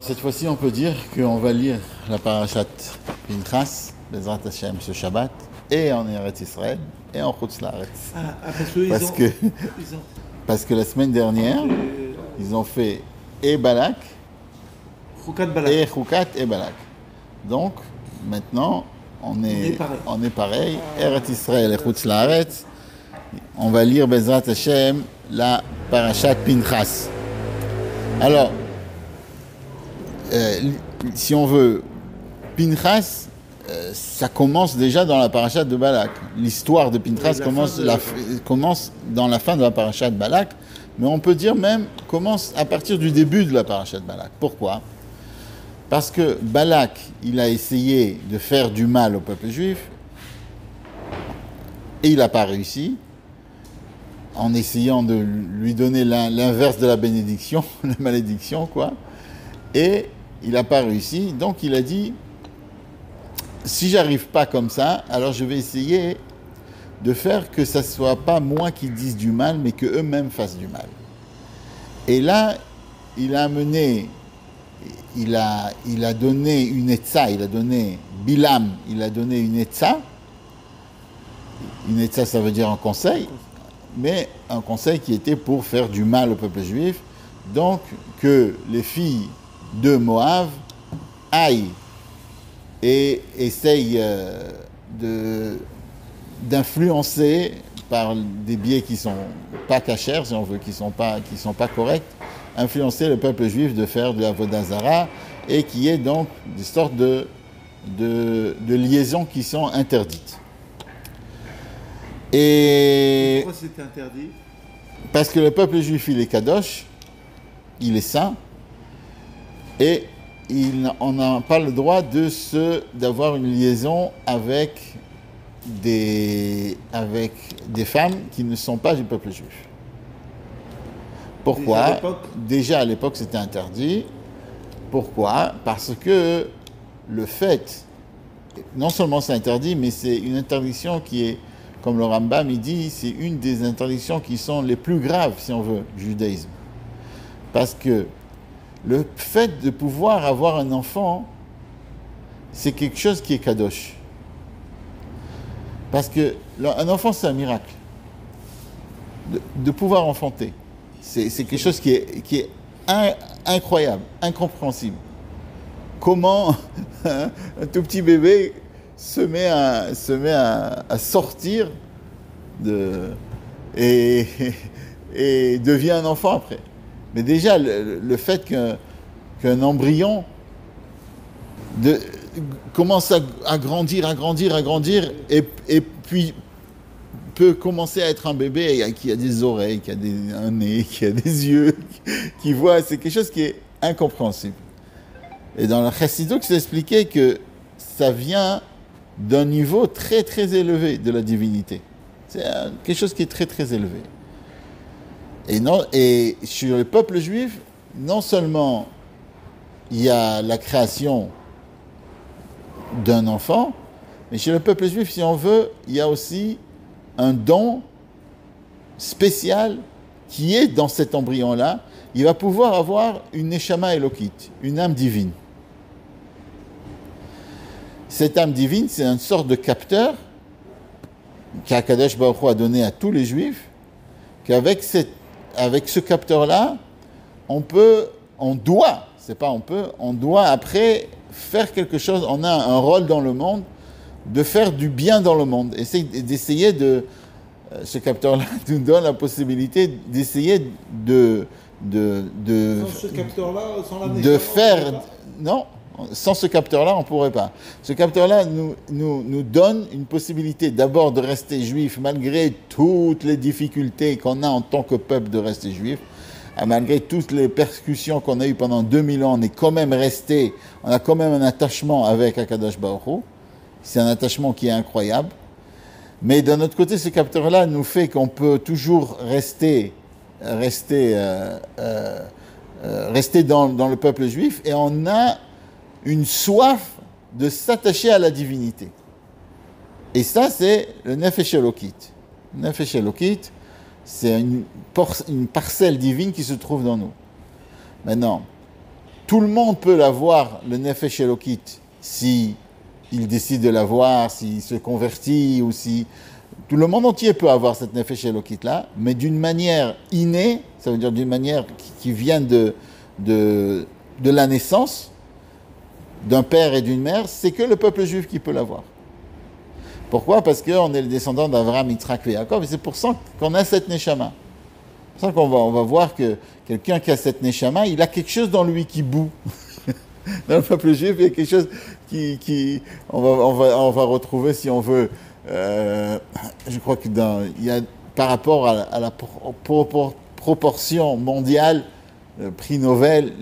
Cette fois-ci, on peut dire qu'on va lire la parashat Pinchas, Bezrat Hashem, ce Shabbat, et en Eretz Israël, et en Chutz Laaretz. Parce que la semaine dernière, ils ont fait et Balak, et Chukat et Balak. Donc, maintenant, on est pareil. Eretz Israël et Chutz Laaretz. On va lire Bezrat Hashem, la parashat Pinchas. Alors, si on veut, Pinchas, ça commence déjà dans la parashat de Balak. L'histoire de Pinchas commence dans la fin de la parashat de Balak, mais on peut dire même commence à partir du début de la parashat de Balak. Pourquoi ? Parce que Balak, il a essayé de faire du mal au peuple juif, et il n'a pas réussi, en essayant de lui donner l'inverse de la bénédiction, la malédiction, quoi. Et il n'a pas réussi, donc il a dit, si j'arrive pas comme ça, alors je vais essayer de faire que ça soit pas moi qui dise du mal, mais que eux-mêmes fassent du mal. Et là, il a donné une etza, il a donné Bilam, il a donné une etza. Une etza, ça veut dire un conseil, mais un conseil qui était pour faire du mal au peuple juif, donc que les filles de Moab aillent et essayent d'influencer par des biais qui sont pas cachers, si on veut, qui sont pas corrects, influencer le peuple juif de faire de la Avodah Zara et qui est donc des sortes de liaisons qui sont interdites. Et pourquoi c'était interdit ? Parce que le peuple juif, il est kadosh, il est saint, et on n'a pas le droit d'avoir une liaison avec des femmes qui ne sont pas du peuple juif. Pourquoi ? Déjà à l'époque, c'était interdit. Pourquoi ? Parce que le fait, non seulement c'est interdit, mais c'est une interdiction qui est, comme le Rambam il dit, c'est une des interdictions qui sont les plus graves, si on veut, du judaïsme. Parce que le fait de pouvoir avoir un enfant, c'est quelque chose qui est kadosh. Parce que un enfant, c'est un miracle. De pouvoir enfanter. C'est quelque chose qui est incroyable, incompréhensible. Comment un tout petit bébé se met à sortir et devient un enfant après. Mais déjà, le fait qu'un embryon commence à grandir, et puis peut commencer à être un bébé qui a des oreilles, qui a un nez, qui a des yeux, qui voit, c'est quelque chose qui est incompréhensible. Et dans la Chassidut, c'est expliqué que ça vient d'un niveau très très élevé de la divinité. C'est quelque chose qui est très très élevé. Et sur le peuple juif, non seulement il y a la création d'un enfant, mais chez le peuple juif, si on veut, il y a aussi un don spécial qui est dans cet embryon-là. Il va pouvoir avoir une neshama elokit, une âme divine. Cette âme divine, c'est une sorte de capteur qu'Akadosh Baruch Hu a donné à tous les juifs, qu'avec ce capteur-là, on doit après faire quelque chose, on a un rôle dans le monde, de faire du bien dans le monde, d'essayer ce capteur-là nous donne la possibilité d'essayer sans ce capteur-là, sans ce capteur-là, on ne pourrait pas. Ce capteur-là nous donne une possibilité d'abord de rester juif malgré toutes les difficultés qu'on a en tant que peuple de rester juif. Malgré toutes les persécutions qu'on a eues pendant 2000 ans, on est quand même resté, on a quand même un attachement avec Akadosh Baruch Hu. C'est un attachement qui est incroyable. Mais d'un autre côté, ce capteur-là nous fait qu'on peut toujours rester dans le peuple juif, et on a une soif de s'attacher à la divinité. Et ça, c'est le Nefesh Elokit. Nefesh Elokit, c'est une parcelle divine qui se trouve dans nous. Maintenant, tout le monde peut l'avoir, le Nefesh Elokit, si il décide de l'avoir, s'il se convertit, ou si... Tout le monde entier peut avoir cette Nefesh Elokit-là, mais d'une manière innée, ça veut dire d'une manière qui vient de la naissance, d'un père et d'une mère, c'est que le peuple juif qui peut l'avoir. Pourquoi? Parce qu'on est le descendant d'Avraham, Yitzhak et Yaakov, et c'est pour ça qu'on a cette Neshama. C'est pour ça qu'on va voir que quelqu'un qui a cette Neshama, il a quelque chose dans lui qui bout. Dans le peuple juif, il y a quelque chose on va retrouver, si on veut, je crois que il y a, par rapport à la proportion mondiale, le prix Nobel,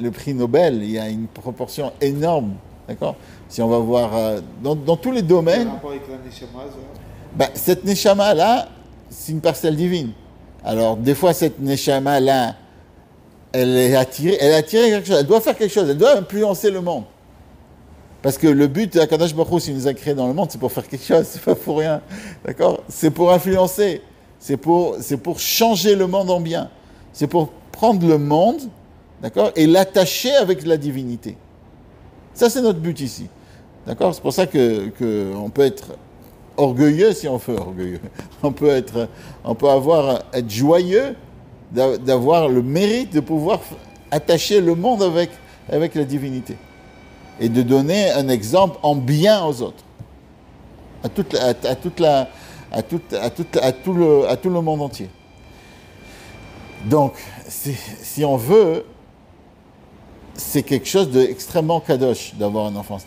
il y a une proportion énorme, d'accord? Si on va voir dans tous les domaines, avec la Neshama, cette Neshama-là, c'est une parcelle divine. Alors, des fois, cette Neshama-là, elle est attirée quelque chose, elle doit faire quelque chose, elle doit influencer le monde. Parce que le but de Akadosh Baruch Hu, s'il nous a créés dans le monde, c'est pour faire quelque chose, c'est pas pour rien. D'accord? C'est pour influencer, c'est pour changer le monde en bien. C'est pour prendre le monde, d'accord, et l'attacher avec la divinité. Ça, c'est notre but ici. D'accord? C'est pour ça que on peut être orgueilleux si on veut orgueilleux. On peut être joyeux d'avoir le mérite de pouvoir attacher le monde avec la divinité et de donner un exemple en bien aux autres, à tout le monde entier. Donc, si on veut, c'est quelque chose d'extrêmement kadosh d'avoir un enfant,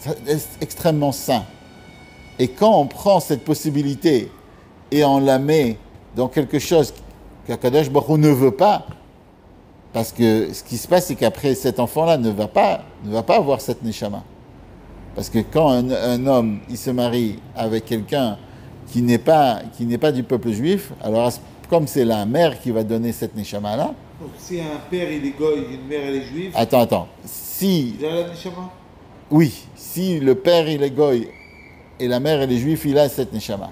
extrêmement saint. Et quand on prend cette possibilité et on la met dans quelque chose qu'Akadosh Baruch Hu ne veut pas, parce que ce qui se passe, c'est qu'après, cet enfant-là ne va pas avoir cette neshama. Parce que quand un homme, il se marie avec quelqu'un qui n'est pas du peuple juif, alors comme c'est la mère qui va donner cette neshama-là... Donc si un père il est goy, une mère elle est juive... Attends. Si... Il a la neshama? Oui, si le père il est goy et la mère elle est juive, il a cette neshama.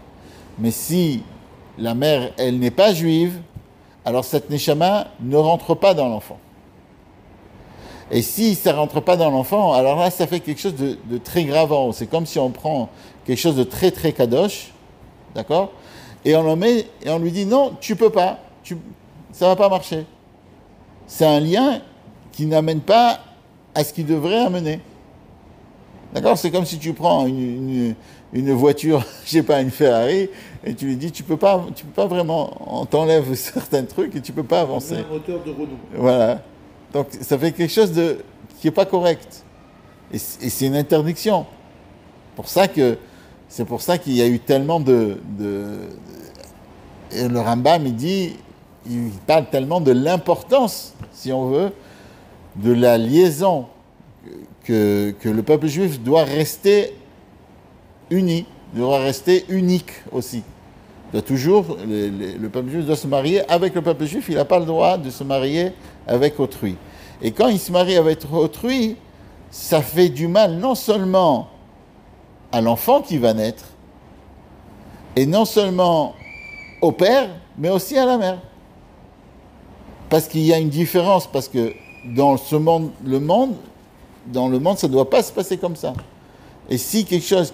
Mais si la mère elle n'est pas juive, alors cette neshama ne rentre pas dans l'enfant. Et si ça ne rentre pas dans l'enfant, alors là ça fait quelque chose de très grave en haut. C'est comme si on prend quelque chose de très très kadosh, d'accord, et on le met et on lui dit non, tu peux pas, ça va pas marcher. C'est un lien qui n'amène pas à ce qu'il devrait amener. D'accord? C'est comme si tu prends une voiture, je sais pas, une Ferrari, et tu lui dis tu peux pas vraiment, on t'enlève certains trucs et tu peux pas avancer. Un moteur de Renault. Voilà. Donc ça fait quelque chose qui est pas correct. Et c'est une interdiction. C'est pour ça qu'il y a eu tellement et le Rambam il parle tellement de l'importance, si on veut, de la liaison que le peuple juif doit rester uni, doit rester unique aussi. Le peuple juif doit se marier avec le peuple juif, il n'a pas le droit de se marier avec autrui. Et quand il se marie avec autrui, ça fait du mal non seulement à l'enfant qui va naître, et non seulement au père, mais aussi à la mère. Parce qu'il y a une différence, parce que dans ce monde, dans le monde, ça ne doit pas se passer comme ça. Et si quelque chose,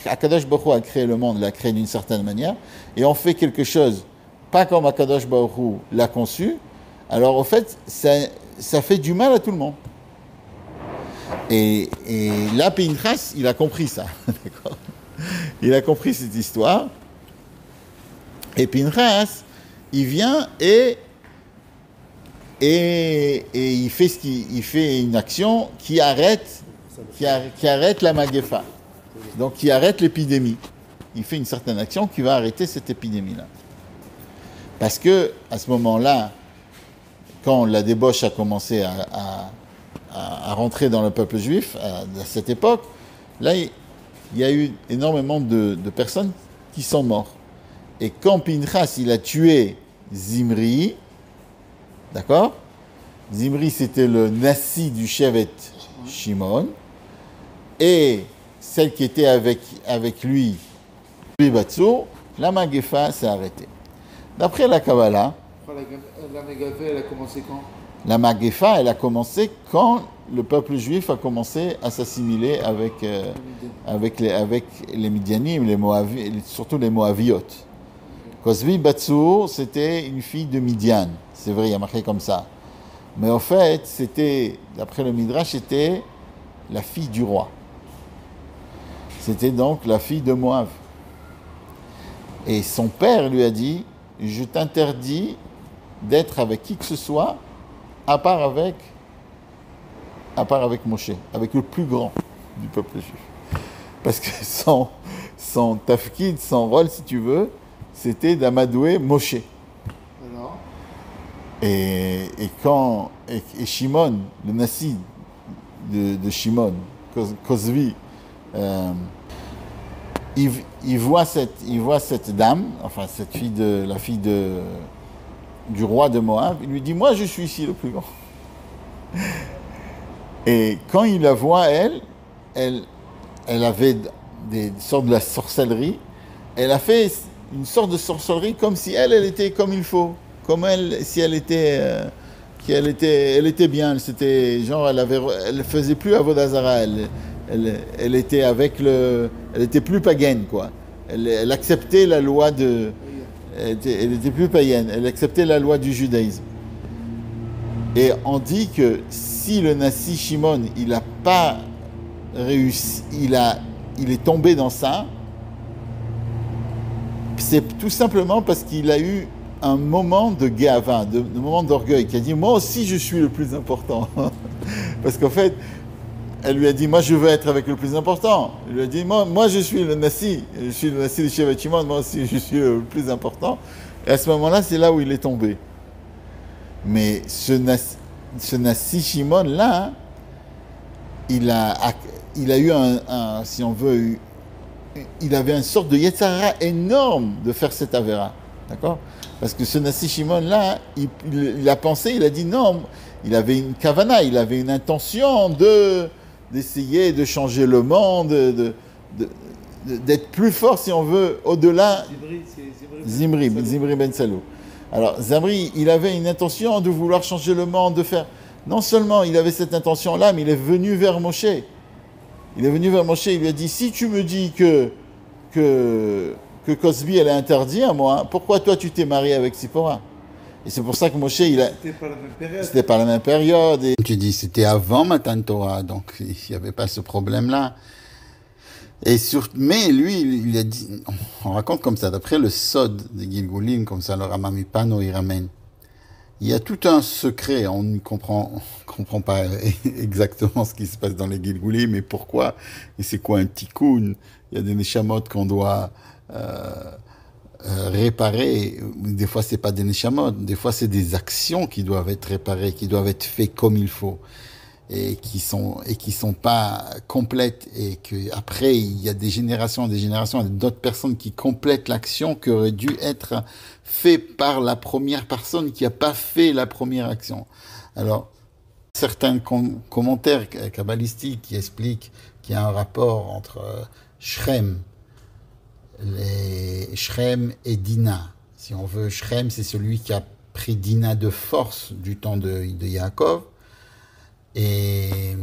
Akadosh Baruch Hu a créé le monde, l'a créé d'une certaine manière, et on fait quelque chose, pas comme Akadosh Baruch Hu l'a conçu, alors au fait, ça fait du mal à tout le monde. Et là, Pinchas, il a compris ça. D'accord? Il a compris cette histoire. Et Pinchas, il vient et il fait une action qui arrête la Magéfa. Donc qui arrête l'épidémie. Il fait une certaine action qui va arrêter cette épidémie-là. Parce que à ce moment-là, quand la débauche a commencé à rentrer dans le peuple juif, à cette époque, là, il y a eu énormément de personnes qui sont mortes. Et quand Pinchas, il a tué Zimri, d'accord? Zimri, c'était le Nassi du Shevet Shimon, et celle qui était avec lui, Batsou, la Magéfa s'est arrêtée. D'après la Kabbalah... La Magéfa, elle a commencé quand? La Magefa, elle a commencé quand le peuple juif a commencé à s'assimiler avec les Midianim, surtout les Moaviotes. Kozvi Batsour, c'était une fille de Midian. C'est vrai, il y a marqué comme ça. Mais en fait, c'était, d'après le Midrash, c'était la fille du roi. C'était donc la fille de Moab. Et son père lui a dit, je t'interdis d'être avec qui que ce soit, à part avec Moshe, avec le plus grand du peuple juif. Parce que son tafkid, son rôle, si tu veux, c'était d'amadouer Moshe. Alors, Et Shimon, le Nassi de Shimon, Kozvi, il voit cette dame, enfin la fille du roi de Moab, il lui dit, moi je suis ici le plus grand. Et quand il la voit, elle avait des sortes de la sorcellerie, elle a fait une sorte de sorcellerie comme si elle était comme il faut, comme si elle était bien, c'était genre elle faisait plus Avodah Zara, elle était elle était plus païenne quoi. Elle acceptait la loi elle était plus païenne, elle acceptait la loi du judaïsme. Et on dit que si le Nassi Shimon, il n'a pas réussi, il est tombé dans ça, c'est tout simplement parce qu'il a eu un moment de gava, un moment d'orgueil, qui a dit, moi aussi je suis le plus important. Parce qu'en fait, elle lui a dit, moi je veux être avec le plus important. Il lui a dit, moi je suis le Nassi de Shevet Shimon, moi aussi je suis le plus important. Et à ce moment-là, c'est là où il est tombé. Mais ce Nassi Shimon là, il a eu si on veut, il avait une sorte de Yetzara énorme de faire cette Avera. D'accord? Parce que ce Nassi Shimon là, il a pensé, il a dit non, il avait une kavana, il avait une intention d'essayer de changer le monde, d'être plus fort si on veut, au-delà. Zimri Ben Salou. Alors, Zimri, il avait une intention de vouloir changer le monde, de faire. Non seulement il avait cette intention-là, mais il est venu vers Moshe. Il lui a dit, si tu me dis que Cosby, elle est interdite à moi, pourquoi toi tu t'es marié avec Sipora? Et c'est pour ça que Moshe, c'était pas la même période. C'était pas la même période. Et tu dis, c'était avant Matan Torah, donc il n'y avait pas ce problème-là. Mais lui, il a dit, on raconte comme ça, d'après le Sod de Gilgulim, comme ça, le Ramamipano, il ramène. Il y a tout un secret, on ne comprend pas exactement ce qui se passe dans les Gilgulim, mais pourquoi, et c'est quoi un tikkun. Il y a des neshamot qu'on doit réparer. Des fois, c'est pas des neshamot, des fois, c'est des actions qui doivent être réparées, qui doivent être faites comme il faut. Et qui sont pas complètes, et que après il y a des générations, d'autres personnes qui complètent l'action qui aurait dû être fait par la première personne qui a pas fait la première action. Alors, certains commentaires kabbalistiques qui expliquent qu'il y a un rapport entre Shrem et Dina. Si on veut, Shrem, c'est celui qui a pris Dina de force du temps de Yaakov. Et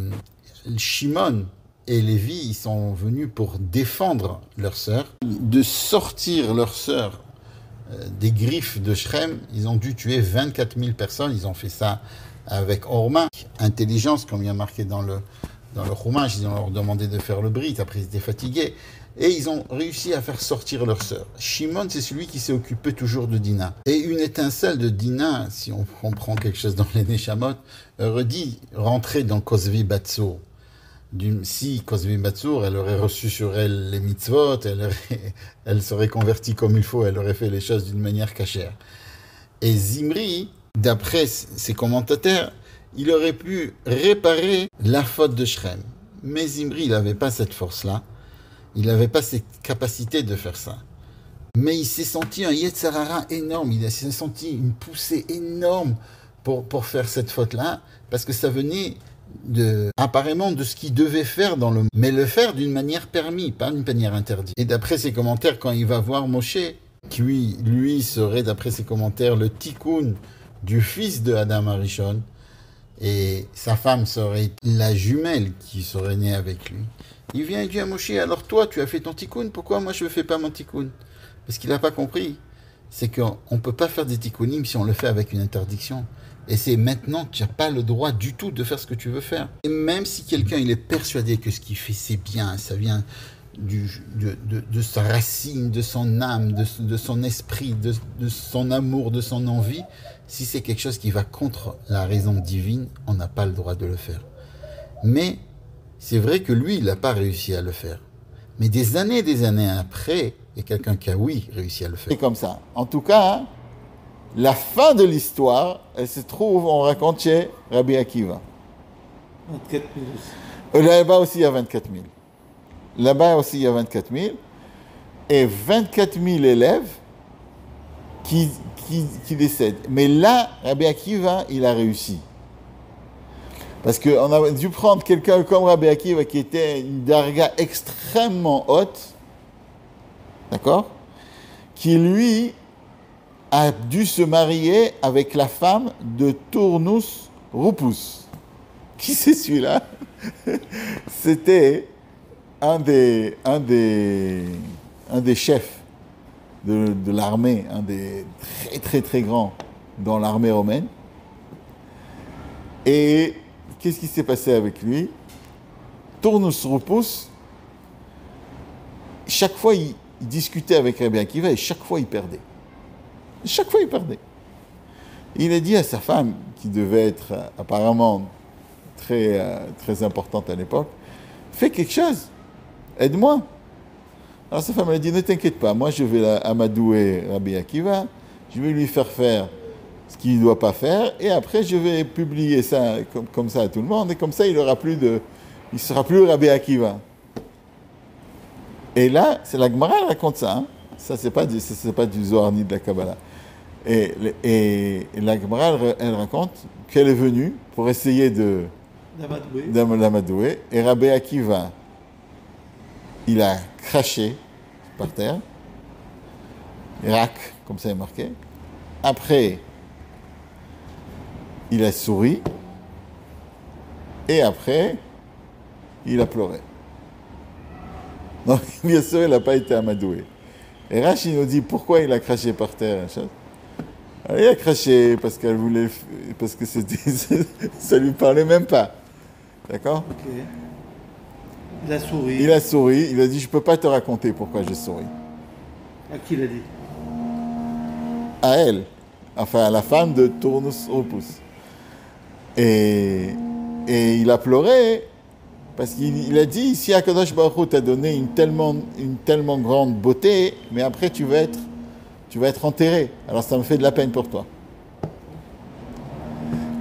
Shimon et Lévi, ils sont venus pour défendre leur sœur, de sortir leur sœur des griffes de Shrem. Ils ont dû tuer 24 000 personnes. Ils ont fait ça avec Orma, intelligence, comme il y a marqué dans le Chumash. Ils ont leur demandé de faire le brit, après ils étaient fatigués. Et ils ont réussi à faire sortir leur sœur. Shimon, c'est celui qui s'est occupé toujours de Dina. Et une étincelle de Dina, si on comprend quelque chose dans les Neshamot, redit rentrer dans Kozvi Batsour. Si Kozvi Batsour, elle aurait reçu sur elle les mitzvot, elle serait convertie comme il faut, elle aurait fait les choses d'une manière cachère. Et Zimri, d'après ses commentateurs, il aurait pu réparer la faute de Shrem. Mais Zimri, il n'avait pas cette force-là. Il n'avait pas cette capacité de faire ça. Mais il s'est senti un Yetzarara énorme, il s'est senti une poussée énorme pour faire cette faute-là, parce que ça venait apparemment de ce qu'il devait faire mais le faire d'une manière permise, pas d'une manière interdite. Et d'après ses commentaires, quand il va voir Moshe, qui lui serait, d'après ses commentaires, le tikkun du fils de Adam Arishon, et sa femme serait la jumelle qui serait née avec lui, il vient et dit à Moshe, alors toi, tu as fait ton tikkun, pourquoi moi je ne fais pas mon tikkun? Parce qu'il n'a pas compris. C'est qu'on ne peut pas faire des tikkunim si on le fait avec une interdiction. Et c'est maintenant que tu n'as pas le droit du tout de faire ce que tu veux faire. Et même si quelqu'un il est persuadé que ce qu'il fait c'est bien, ça vient de sa racine, de son âme, de son esprit, de son amour, de son envie, si c'est quelque chose qui va contre la raison divine, on n'a pas le droit de le faire. Mais c'est vrai que lui, il n'a pas réussi à le faire. Mais des années après, il y a quelqu'un qui a, oui, réussi à le faire. C'est comme ça. En tout cas, la fin de l'histoire, elle se trouve, on raconte chez Rabbi Akiva. 24 000 aussi. Là-bas aussi, il y a 24 000. Là-bas aussi, il y a 24 000. Et 24 000 élèves qui décèdent. Mais là, Rabbi Akiva, il a réussi. Parce qu'on a dû prendre quelqu'un comme Rabbi Akiva qui était une darga extrêmement haute, d'accord, qui lui a dû se marier avec la femme de Tournus Rupus. Qui c'est celui-là? C'était un des chefs de l'armée, un des très très très grands dans l'armée romaine. Et qu'est-ce qui s'est passé avec lui? Tournus Rupus, chaque fois il discutait avec Rabbi Akiva et chaque fois il perdait. Chaque fois il perdait. Il a dit à sa femme, qui devait être apparemment très importante à l'époque, fais quelque chose, aide-moi. Alors sa femme elle a dit, ne t'inquiète pas, moi je vais amadouer Rabbi Akiva, je vais lui faire ce qu'il ne doit pas faire, et après je vais publier ça comme ça à tout le monde, et comme ça il ne sera plus Rabbi Akiva. Et là, c'est la Gemara qui raconte ça, hein. Ça c'est pas du Zohar ni de la Kabbalah. Et la Gemara elle raconte qu'elle est venue pour essayer d'amadouer, et Rabbi Akiva, il a craché par terre, Irak, comme ça est marqué. Après, il a souri, et après, il a pleuré. Donc, bien sûr, il n'a pas été amadoué. Et Rashi nous dit pourquoi il a craché par terre. Alors, il a craché parce que ça lui parlait même pas. D'accord? Ok. Il a souri. Il a souri, il a dit je peux pas te raconter pourquoi j'ai souri. À qui il a dit? À elle, enfin à la femme de Tournus Rupus. Et il a pleuré parce qu'il a dit si Akadosh Baruch Hu t'a donné une tellement grande beauté, mais après tu vas être enterré. Alors ça me fait de la peine pour toi.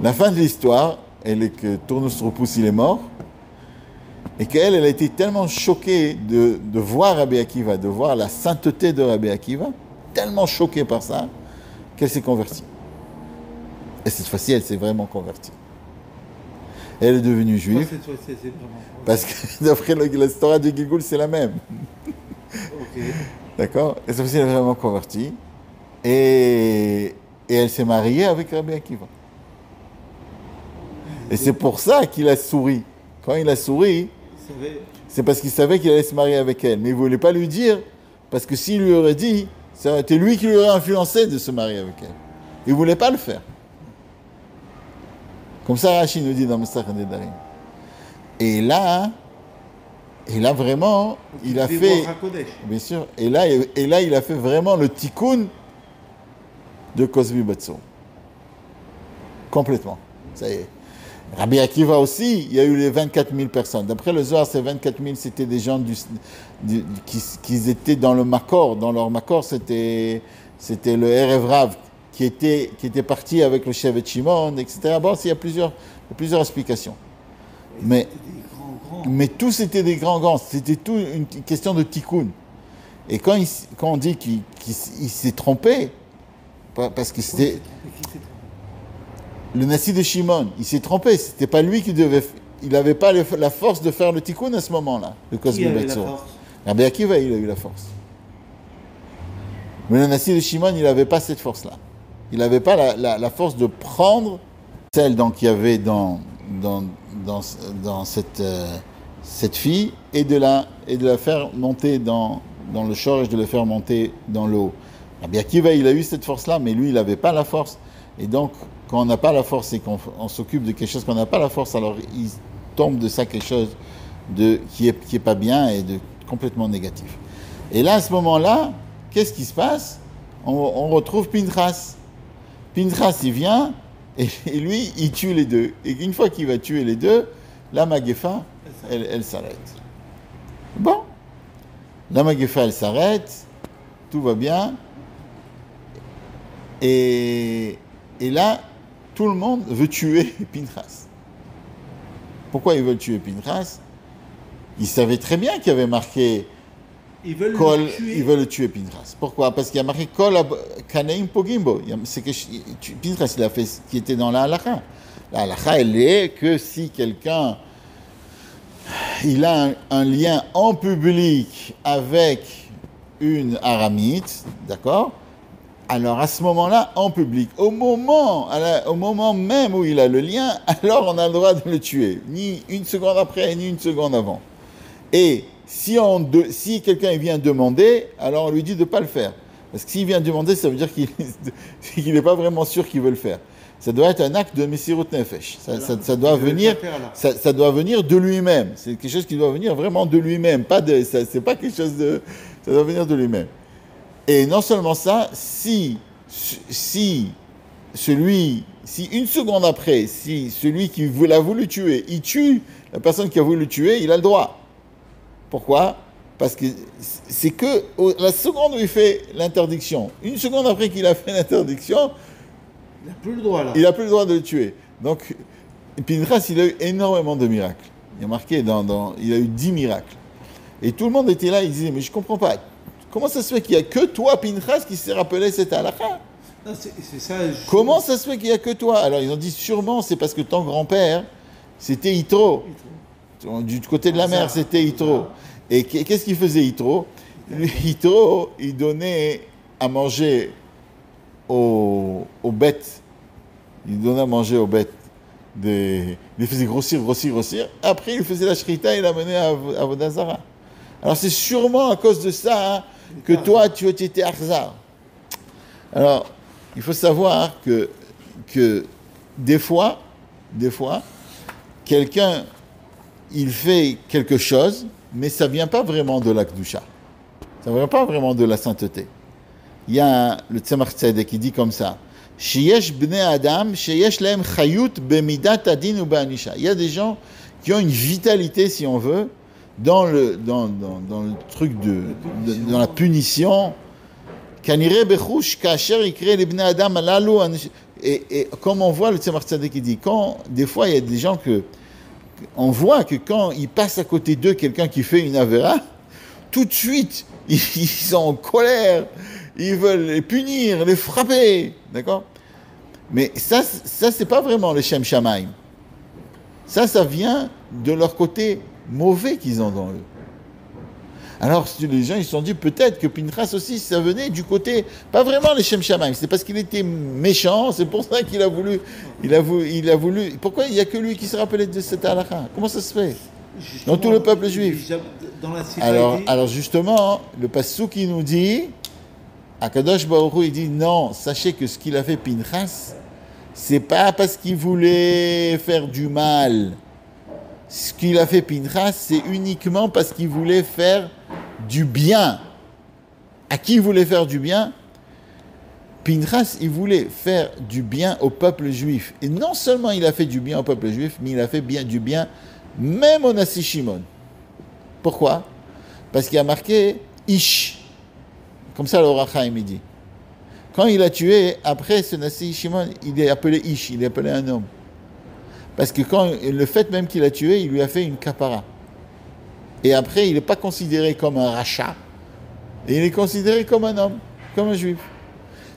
La fin de l'histoire, elle est que Tournus Rupus il est mort. Et qu'elle a été tellement choquée de voir Rabbi Akiva, de voir la sainteté de Rabbi Akiva, tellement choquée par ça, qu'elle s'est convertie. Et cette fois-ci, elle s'est vraiment convertie. Elle est devenue juive. Cette fois-ci, c'est vraiment... Parce que d'après l'histoire de Gilgul, c'est la même. Ok. D'accord? Et cette fois-ci, elle est vraiment convertie. Et elle s'est mariée avec Rabbi Akiva. Et c'est pour ça qu'il a souri. Quand il a souri, c'est parce qu'il savait qu'il allait se marier avec elle. Mais il ne voulait pas lui dire, parce que s'il lui aurait dit, ça aurait été lui qui lui aurait influencé de se marier avec elle. Il ne voulait pas le faire. Comme ça, Rashi nous dit dans Messach Nedarim. Et là, vraiment, il a fait... Bien sûr. Et là, il a fait vraiment le tikkun de Cosby Batso. Complètement. Ça y est. Rabbi Akiva aussi, il y a eu les 24 000 personnes. D'après le Zohar, ces 24 000, c'était des gens qui étaient dans le Makor. Dans leur Makor, c'était le Erev Rav qui était parti avec le Shevet Shimon, etc. Bon, il y a plusieurs explications. Mais tous c'était des grands. C'était tout une question de tikkun. Et quand on dit qu'il s'est trompé, parce que c'était... Le Nassi de Shimon, il s'est trompé. C'était pas lui qui devait. Il n'avait pas la force de faire le tikkun à ce moment-là. Le Cosby Batsor. Rabbi Akiva, il a eu la force. Mais le Nassi de Shimon, il n'avait pas cette force-là. Il n'avait pas la force de prendre celle donc qu'il y avait dans, dans cette fille et de la faire monter dans le shorj, de le faire monter dans l'eau. Rabbi Akiva, il a eu cette force-là, mais lui, il n'avait pas la force. Et donc, quand on n'a pas la force et qu'on s'occupe de quelque chose qu'on n'a pas la force, alors il tombe de ça quelque chose qui est pas bien et de complètement négatif. Et là, à ce moment-là, qu'est-ce qui se passe? On retrouve Pinchas. Pinchas, il vient, et lui, il tue les deux. Et une fois qu'il va tuer les deux, la Magefa, elle s'arrête. Bon. La Magefa, elle s'arrête, tout va bien. Et là, tout le monde veut tuer Pinchas. Pourquoi ils veulent tuer Pinchas? Ils savaient très bien qu'il y avait marqué Ils veulent Kol, le tuer. ils veulent le tuer Pinchas. Pourquoi? Parce qu'il y a marqué Kol Kaneim Pogimbo. C'est que Pinchas, il a fait ce qui était dans la halakha. La halakha, elle est que si quelqu'un il a un lien en public avec une aramite, d'accord? Alors à ce moment-là, en public, au moment même où il a le lien, alors on a le droit de le tuer. Ni une seconde après, ni une seconde avant. Et si quelqu'un vient demander, alors on lui dit de ne pas le faire. Parce que s'il vient demander, ça veut dire qu'il n'est pas vraiment sûr qu'il veut le faire. Ça doit être un acte de Messirut Nefesh. Ça doit venir de lui-même. C'est quelque chose qui doit venir vraiment de lui-même. C'est pas quelque chose de... Ça doit venir de lui-même. Et non seulement ça, si une seconde après, si celui qui l'a voulu tuer, il tue la personne qui a voulu le tuer, il a le droit. Pourquoi? Parce que c'est que la seconde où il fait l'interdiction, une seconde après qu'il a fait l'interdiction, Il n'a plus le droit là. il n'a plus le droit de le tuer. Donc, Pinchas, il a eu énormément de miracles. Il y a marqué il a eu 10 miracles. Et tout le monde était là, il disait, mais je ne comprends pas. Comment ça se fait qu'il n'y a que toi, Pinchas, qui s'est rappelé cette halakha? Non, c'est ça. Comment ça se fait qu'il n'y a que toi? Alors, ils ont dit, sûrement, c'est parce que ton grand-père, c'était Yitro. Du côté de la mer, c'était Yitro. Et qu'est-ce qu'il faisait, Yitro? Yitro, il donnait à manger aux bêtes. Il donnait à manger aux bêtes. Il les faisait grossir. Après, il faisait la shrita et il l'amenait à Vodazara. Alors, c'est sûrement à cause de ça que toi, tu étais arzar. Alors, il faut savoir que des fois, quelqu'un, il fait quelque chose, mais ça ne vient pas vraiment de la Kedusha. Ça ne vient pas vraiment de la sainteté. Il y a le Tzemach Tzedek qui dit comme ça, Sheyesh bnei Adam, sheyesh lehem chayut bemidat adin ou ba'anisha. Il y a des gens qui ont une vitalité, si on veut, dans le truc dans la punition. Kanire bechush kasher ikre le bnei Adam alalu. Et comme on voit le Tzemach Tzedek qui dit, des fois il y a des gens on voit que quand il passe à côté d'eux quelqu'un qui fait une avéra, tout de suite ils sont en colère. Ils veulent les punir, les frapper, d'accord? Mais ça c'est pas vraiment le Shem Shamaim. Ça vient de leur côté mauvais qu'ils ont dans eux. Alors les gens ils se sont dit peut-être que Pinchas aussi ça venait du côté pas vraiment le Shem Shamaim. C'est parce qu'il était méchant, c'est pour ça qu'il a voulu. Pourquoi il n'y a que lui qui se rappelait de cette halakha? Comment ça se fait? Dans tout le peuple juif. Dans la Alors justement, le passou qui nous dit. Akadosh Baruch Hu, il dit non, sachez que ce qu'il a fait Pinchas, c'est pas parce qu'il voulait faire du mal. Ce qu'il a fait Pinchas, c'est uniquement parce qu'il voulait faire du bien. À qui il voulait faire du bien? Pinchas, il voulait faire du bien au peuple juif. Et non seulement il a fait du bien au peuple juif, mais il a fait du bien même au Nasi Shimon. Pourquoi? Parce qu'il a marqué Ish. Comme ça, le Or HaChaim, il dit. Quand il a tué, après ce Nasi Shimon, il est appelé Ish, il est appelé un homme. Parce que le fait même qu'il a tué, il lui a fait une kapara. Et après, il n'est pas considéré comme un rachat, et il est considéré comme un homme, comme un juif.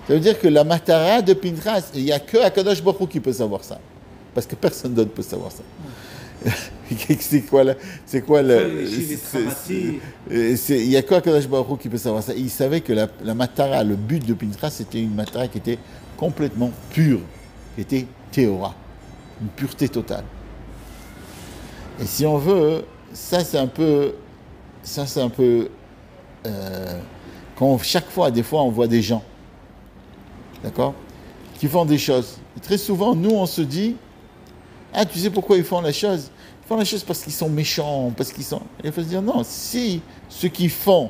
Ça veut dire que la matara de Pinchas, il n'y a que Akadosh Baruch Hu qui peut savoir ça. Parce que personne d'autre peut savoir ça. Il n'y a que Akadosh Baruch Hu qui peut savoir ça. Et il savait que la matara, le but de Pinchas, c'était une matara qui était complètement pure, qui était théora. une pureté totale. Et si on veut, ça c'est un peu, quand chaque fois, des fois, on voit des gens, d'accord, qui font des choses. Et très souvent, nous, on se dit, ah, tu sais pourquoi ils font la chose? Ils font la chose parce qu'ils sont méchants, parce qu'ils sont... Et il faut se dire, non, si ce qu'ils font,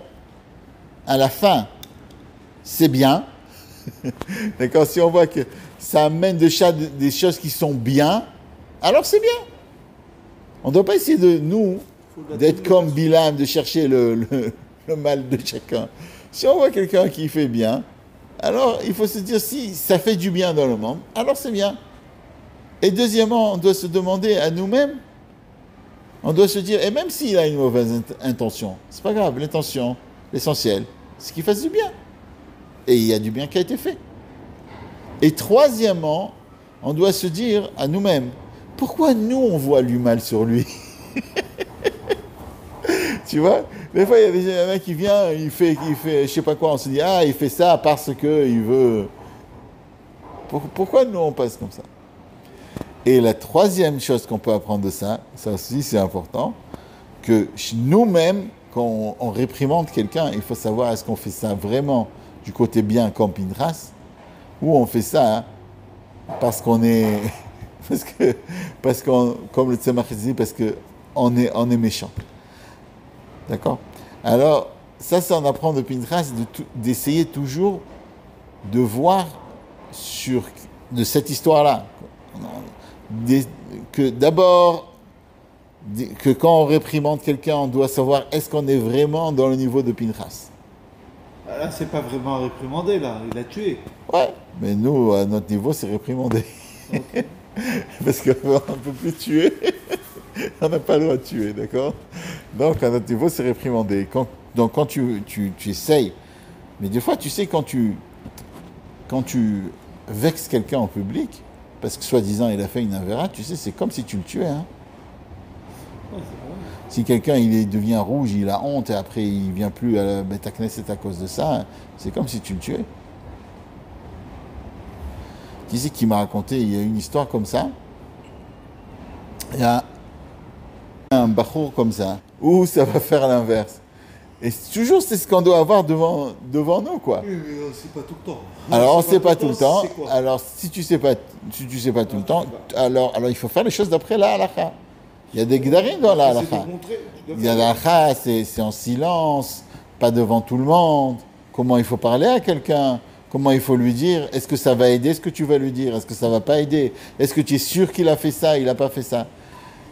à la fin, c'est bien, d'accord, si on voit que ça amène des choses qui sont bien, alors c'est bien. On ne doit pas essayer de nous, d'être comme Bilam, de chercher le mal de chacun. Si on voit quelqu'un qui fait bien, alors il faut se dire, si ça fait du bien dans le monde, alors c'est bien. Et deuxièmement, on doit se demander à nous-mêmes, on doit se dire, et même s'il a une mauvaise intention, c'est pas grave, l'intention, l'essentiel, c'est qu'il fasse du bien. Et il y a du bien qui a été fait. Et troisièmement, on doit se dire à nous-mêmes, pourquoi nous on voit du mal sur lui? Tu vois, des fois il y a un mec qui vient, il fait je sais pas quoi, on se dit, ah il fait ça parce qu'il veut. Pourquoi nous on passe comme ça? Et la troisième chose qu'on peut apprendre de ça aussi c'est important, que nous-mêmes, quand on réprimande quelqu'un, il faut savoir est-ce qu'on fait ça vraiment du côté bien comme Pinchas, ou on fait ça parce qu'on est, parce qu'on, comme le Tzemach dit, parce qu'on est méchant. D'accord? Alors, ça on apprend de Pinchas d'essayer toujours de voir de cette histoire-là, que d'abord, que quand on réprimande quelqu'un, on doit savoir est-ce qu'on est vraiment dans le niveau de Pinchas. Là, c'est pas vraiment réprimandé, là. Il a tué. Ouais, mais nous, à notre niveau, c'est réprimandé. Okay. Parce qu'on ne peut plus tuer. On n'a pas le droit de tuer, d'accord? Donc, à notre niveau, c'est réprimandé. Donc, quand tu essayes, mais des fois, tu sais, quand tu vexes quelqu'un en public, parce que soi-disant, il a fait une avéra, tu sais, c'est comme si tu le tuais, hein. Ouais, si quelqu'un il devient rouge, il a honte et après il vient plus à la Beth Knesset à cause de ça, c'est comme si tu le tuais. Qui c'est qui m'a raconté, il y a une histoire comme ça. Il y a un bachour comme ça, où ça va faire l'inverse. Et toujours c'est ce qu'on doit avoir devant nous, quoi. Oui, mais on ne sait pas tout le temps. Alors on ne sait pas tout le temps. Alors si tu sais pas tout le temps, alors il faut faire les choses d'après la halakha. Il y a des gdarim dans la halakha. Il y a la halakha, c'est en silence, pas devant tout le monde. Comment il faut parler à quelqu'un? Comment il faut lui dire? Est-ce que ça va aider ce que tu vas lui dire? Est-ce que ça va pas aider? Est-ce que tu es sûr qu'il a fait ça? Il n'a pas fait ça?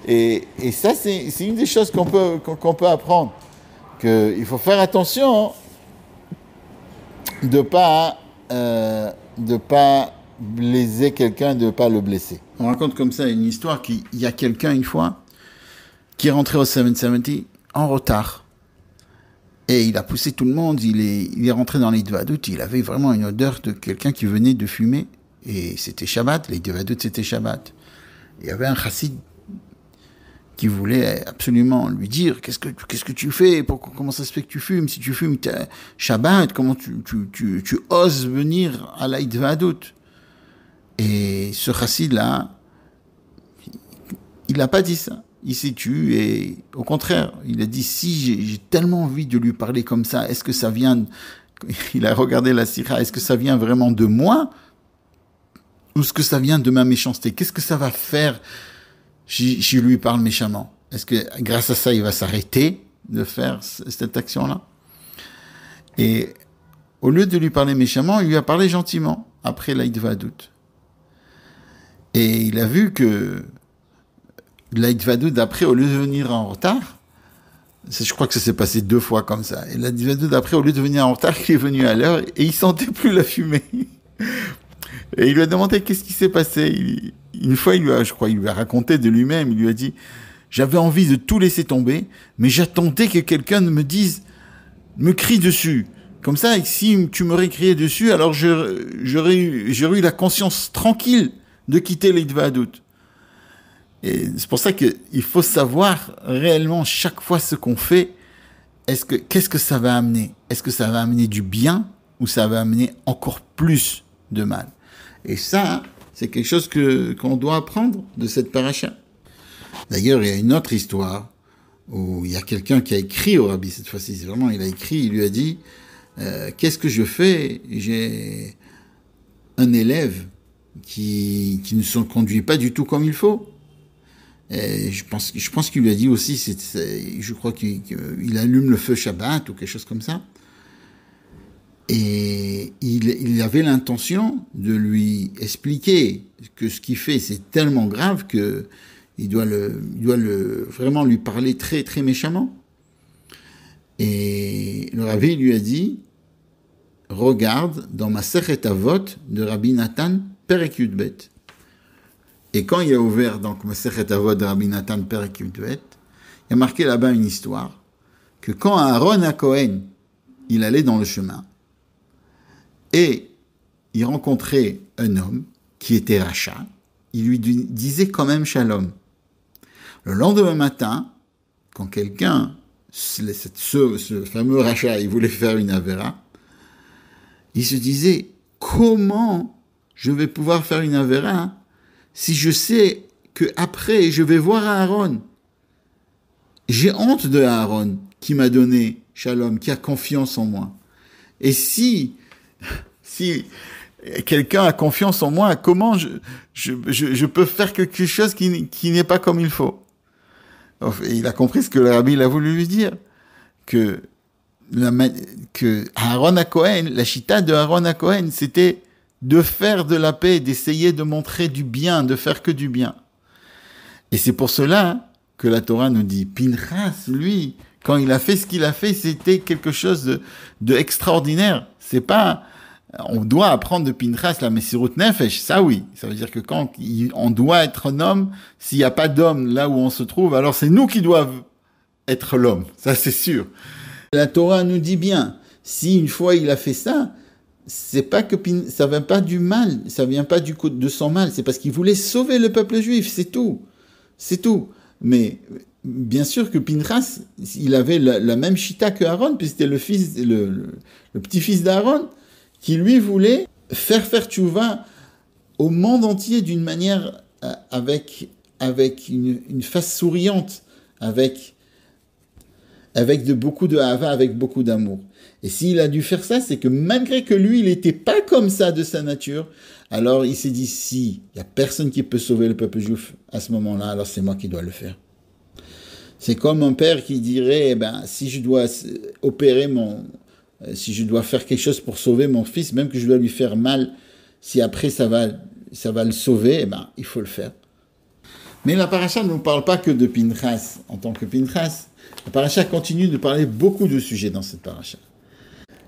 Et ça, c'est une des choses qu'on peut apprendre. Il faut faire attention de pas blesser quelqu'un, de ne pas le blesser. On raconte comme ça une histoire qu'il y a quelqu'un une fois qui est rentré au 770 en retard. Et il a poussé tout le monde, il est rentré dans l'Hidvadut, il avait vraiment une odeur de quelqu'un qui venait de fumer. Et c'était Shabbat, l'Hidvadut c'était Shabbat. Il y avait un chassid qui voulait absolument lui dire qu'est-ce que tu fais, comment ça se fait que tu fumes, si tu fumes t'es Shabbat, comment tu oses venir à la Hidvadut. Et ce chassid là, il n'a pas dit ça. Il s'est tué et au contraire, il a dit si j'ai tellement envie de lui parler comme ça, est-ce que ça vient, il a regardé la sira, est-ce que ça vient vraiment de moi ou est-ce que ça vient de ma méchanceté? Qu'est-ce que ça va faire si je lui parle méchamment? Est-ce que grâce à ça, il va s'arrêter de faire cette action-là? Et au lieu de lui parler méchamment, il lui a parlé gentiment après l'Hidvadut. Et il a vu que l'Hidvadut d'après, au lieu de venir en retard, je crois que ça s'est passé 2 fois comme ça. Et l'Hidvadut d'après, au lieu de venir en retard, il est venu à l'heure et il sentait plus la fumée. Et il lui a demandé qu'est-ce qui s'est passé. Une fois, il lui a raconté de lui-même. Il lui a dit, j'avais envie de tout laisser tomber, mais j'attendais que quelqu'un me crie dessus. Comme ça, si tu m'aurais crié dessus, alors j'aurais eu la conscience tranquille de quitter l'Hidvadut. Et c'est pour ça qu'il faut savoir réellement chaque fois ce qu'on fait, qu'est-ce que ça va amener? Est-ce que ça va amener du bien ou ça va amener encore plus de mal? Et ça, C'est quelque chose qu'on doit apprendre de cette paracha. D'ailleurs, il y a une autre histoire où il y a quelqu'un qui a écrit au rabbi cette fois-ci. Vraiment, il a écrit, il lui a dit qu'est-ce que je fais? J'ai un élève qui ne se conduit pas du tout comme il faut. Et je pense qu'il lui a dit aussi, je crois qu'il allume le feu Shabbat ou quelque chose comme ça. Et il avait l'intention de lui expliquer que ce qu'il fait, c'est tellement grave que il doit vraiment lui parler très, très méchamment. Et le rabbi lui a dit, regarde dans ma Sechet Avot de Rabbi Nathan Perek Yudbet. Et quand il a ouvert donc ma Sechet Avot de Rabbi Nathan Perek Yudbet, il y a marqué là-bas une histoire, que quand Aaron HaKohen, il allait dans le chemin, et il rencontrait un homme qui était rachat, il lui disait quand même shalom. Le lendemain matin, quand quelqu'un, ce fameux rachat, il voulait faire une avéra, il se disait, comment je vais pouvoir faire une avéra si je sais que après je vais voir Aaron? J'ai honte de Aaron qui m'a donné shalom, qui a confiance en moi. Et si quelqu'un a confiance en moi, comment je peux faire quelque chose qui n'est pas comme il faut? Il a compris ce que le rabbi a voulu lui dire, que Aaron HaKohen, la chita de Aaron HaKohen, c'était de faire de la paix, d'essayer de montrer du bien, de faire que du bien. Et c'est pour cela que la Torah nous dit, Pinchas, lui, quand il a fait ce qu'il a fait, c'était quelque chose de extraordinaire. C'est pas, on doit apprendre de Pinchas la Messirut Nefesh, ça oui. Ça veut dire que quand on doit être un homme, s'il n'y a pas d'homme là où on se trouve, alors c'est nous qui doivent être l'homme. Ça c'est sûr. La Torah nous dit bien, si une fois il a fait ça, c'est pas que ça vient pas du mal, ça vient pas de son mal, c'est parce qu'il voulait sauver le peuple juif, c'est tout. C'est tout. Mais bien sûr que Pinchas, il avait la même chita que Aaron, puisque c'était le petit-fils d'Aaron, qui lui voulait faire tchouva au monde entier d'une manière avec une face souriante, avec beaucoup de hava, avec beaucoup d'amour. Et s'il a dû faire ça, c'est que malgré que lui, il n'était pas comme ça de sa nature, alors il s'est dit, si il n'y a personne qui peut sauver le peuple juif à ce moment-là, alors c'est moi qui dois le faire. C'est comme un père qui dirait, si je dois si je dois faire quelque chose pour sauver mon fils, même que je dois lui faire mal, si après ça va le sauver, il faut le faire. Mais la paracha ne nous parle pas que de Pinchas en tant que Pinchas. La paracha continue de parler beaucoup de sujets dans cette paracha.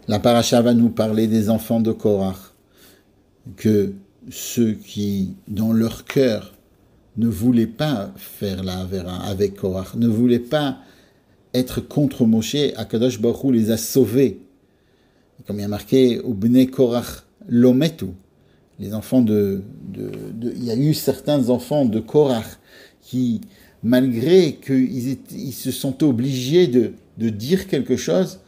La paracha va nous parler des enfants de Korach, que ceux qui, dans leur cœur, ne voulaient pas faire la Avera avec Korach, ne voulaient pas être contre Moshe, Akadosh Baruch Hu les a sauvés. Comme il y a marqué, Ubnei Korach lometu, les enfants il y a eu certains enfants de Korach qui, malgré qu'ils se sont obligés de dire quelque chose,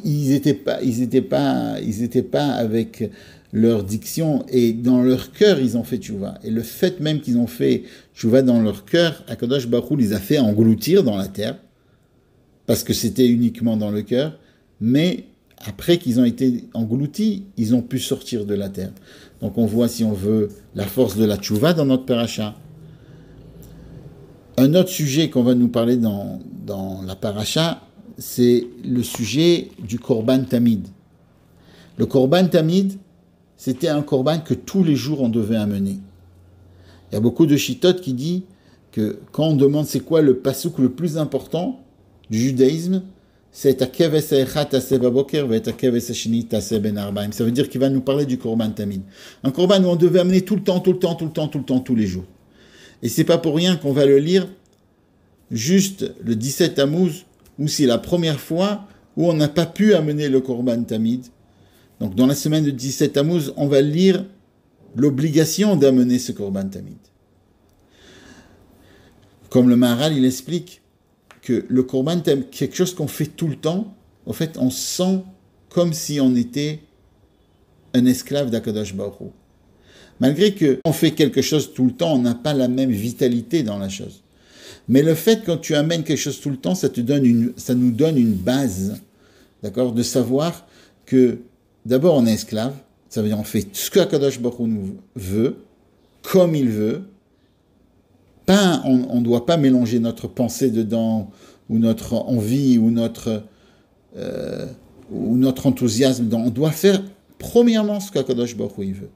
ils n'étaient pas avec leur diction, et dans leur cœur, ils ont fait tchouva. Et le fait même qu'ils ont fait tchouva dans leur cœur, Akadosh Baruch Hu les a fait engloutir dans la terre, parce que c'était uniquement dans le cœur, mais après qu'ils ont été engloutis, ils ont pu sortir de la terre. Donc on voit, si on veut, la force de la tchouva dans notre paracha. Un autre sujet qu'on va nous parler dans la paracha, c'est le sujet du Korban Tamid. Le Korban Tamid, c'était un Korban que tous les jours on devait amener. Il y a beaucoup de chitotes qui disent que quand on demande c'est quoi le pasouk le plus important du judaïsme, c'est Takev Esecha Taseh Baboker ve Takev Eseshini Taseh Ben Arbaim. Ça veut dire qu'il va nous parler du Korban Tamid. Un Korban où on devait amener tout le temps, tous les jours. Et c'est pas pour rien qu'on va le lire juste le 17 Tammuz, où c'est la première fois où on n'a pas pu amener le Korban Tamid. Donc dans la semaine de 17 Tammuz, on va lire l'obligation d'amener ce Korban Tamid. Comme le Maharal, il explique que le Korban Tamid, quelque chose qu'on fait tout le temps, en fait, on sent comme si on était un esclave d'Akadosh Baruch Hu. Malgré qu'on fait quelque chose tout le temps, on n'a pas la même vitalité dans la chose. Mais le fait quand tu amènes quelque chose tout le temps, ça nous donne une base, d'accord, de savoir que d'abord on est esclave, ça veut dire on fait ce que Akadosh Baruch Hu nous veut, comme il veut. Pas, on ne doit pas mélanger notre pensée dedans, ou notre envie, ou notre enthousiasme dedans. On doit faire premièrement ce qu'Akadosh Baruch Hu veut.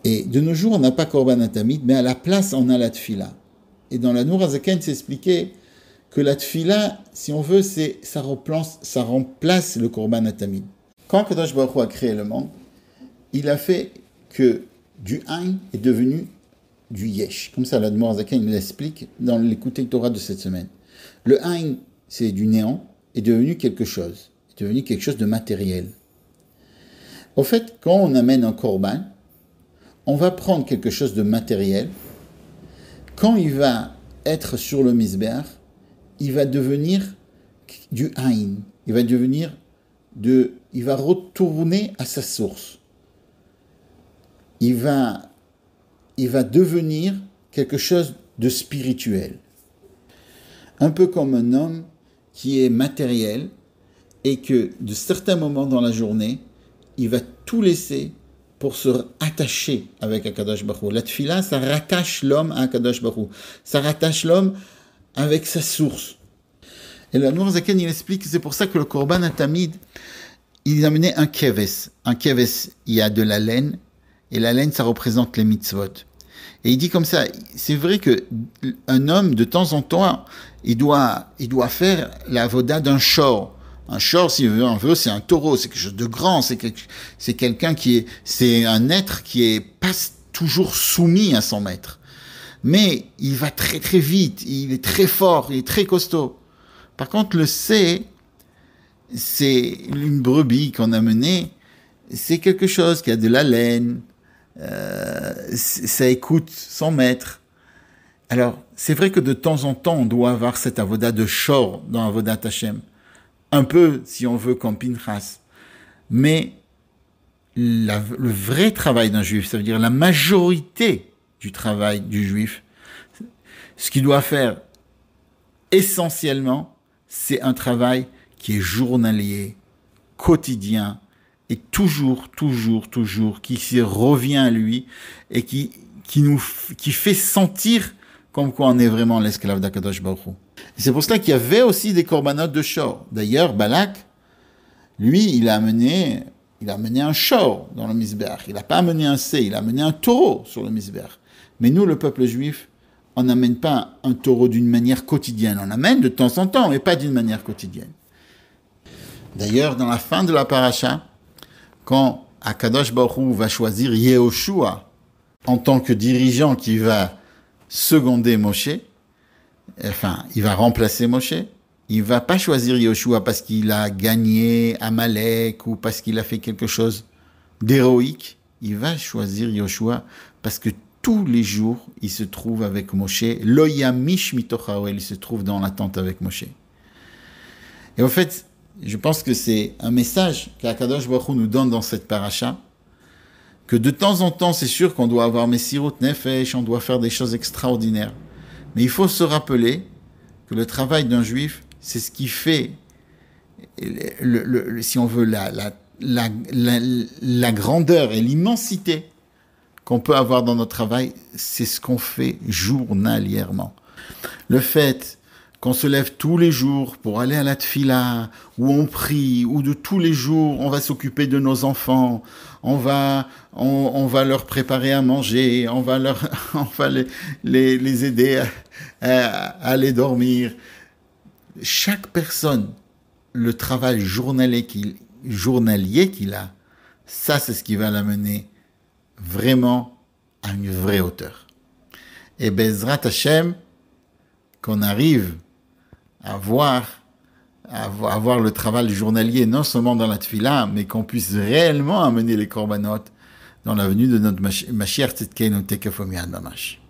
Et de nos jours, on n'a pas Korban Atamid, mais à la place, on a la Tfila. Et dans la Nour HaZaken, c'est expliqué que la Tfila, si on veut, ça remplace le Korban Atamid. Quand Akadosh Baruch Hu a créé le monde, il a fait que du Ein est devenu du Yesh. Comme ça, la Nour HaZaken, il l'explique dans l'écouté Torah de cette semaine. Le Ein, c'est du néant, est devenu quelque chose. Est devenu quelque chose de matériel. Au fait, quand on amène un Korban, on va prendre quelque chose de matériel. Quand il va être sur le Mizbeach, il va devenir du Ein. Il va retourner à sa source. Il va devenir quelque chose de spirituel. Un peu comme un homme qui est matériel et que de certains moments dans la journée, il va tout laisser pour se rattacher avec Akadosh Baruch Hu. La tfila, ça rattache l'homme à Akadosh Baruch Hu. Ça rattache l'homme avec sa source. Et le Nour HaZaken, il explique que c'est pour ça que le Korban Atamid, il amenait un keves. Un keves, il y a de la laine, et la laine, ça représente les mitzvot. Et il dit comme ça, c'est vrai que un homme, de temps en temps, il doit faire la voda d'un shor. Un shor, si on veut, c'est un taureau, c'est quelque chose de grand, c'est un être qui est pas toujours soumis à son maître. Mais il va très très vite, il est très fort, il est très costaud. Par contre, le C, c'est une brebis qu'on a menée, c'est quelque chose qui a de la laine, ça écoute son maître. Alors, c'est vrai que de temps en temps, on doit avoir cette avoda de shor dans Avodat Hashem. Un peu, si on veut, comme Pinchas. Mais le vrai travail d'un juif, ça veut dire la majorité du travail du juif, ce qu'il doit faire essentiellement, c'est un travail qui est journalier, quotidien, et toujours, qui se revient à lui, et qui fait sentir comme quoi on est vraiment l'esclave d'Akadosh Baruch Hu. C'est pour cela qu'il y avait aussi des corbanotes de shor. D'ailleurs, Balak, lui, il a amené un shor dans le Mizbeach. Il n'a pas amené un C, il a amené un taureau sur le Mizbeach. Mais nous, le peuple juif, on n'amène pas un taureau d'une manière quotidienne. On amène de temps en temps, mais pas d'une manière quotidienne. D'ailleurs, dans la fin de la paracha, quand Akadosh Baruch Hu va choisir Yehoshua en tant que dirigeant qui va seconder Moshe, enfin, il va remplacer Moshe, il va pas choisir Yehoshua parce qu'il a gagné Amalek ou parce qu'il a fait quelque chose d'héroïque, il va choisir Yehoshua parce que tous les jours, il se trouve avec Moshe, Lo yamish mitoch haoel, il se trouve dans la tente avec Moshe. Et en fait, je pense que c'est un message qu'Akadosh Baruch Hu nous donne dans cette paracha, que de temps en temps, c'est sûr qu'on doit avoir Messirut Nefesh, on doit faire des choses extraordinaires. Mais il faut se rappeler que le travail d'un juif, c'est ce qui fait, si on veut, la grandeur et l'immensité qu'on peut avoir dans notre travail, c'est ce qu'on fait journalièrement. Le fait qu'on se lève tous les jours pour aller à la tfila, où on prie, où de tous les jours on va s'occuper de nos enfants, on va leur préparer à manger, on va les aider à aller dormir. Chaque personne, le travail journalier qu'il a, ça c'est ce qui va l'amener vraiment à une vraie hauteur. Et Bezrat Hashem, qu'on arrive à voir le travail journalier, non seulement dans la tfila, mais qu'on puisse réellement amener les korbanot dans l'avenue de notre Mashiach Tzidkeinu Tekef U'Miyad Mamash.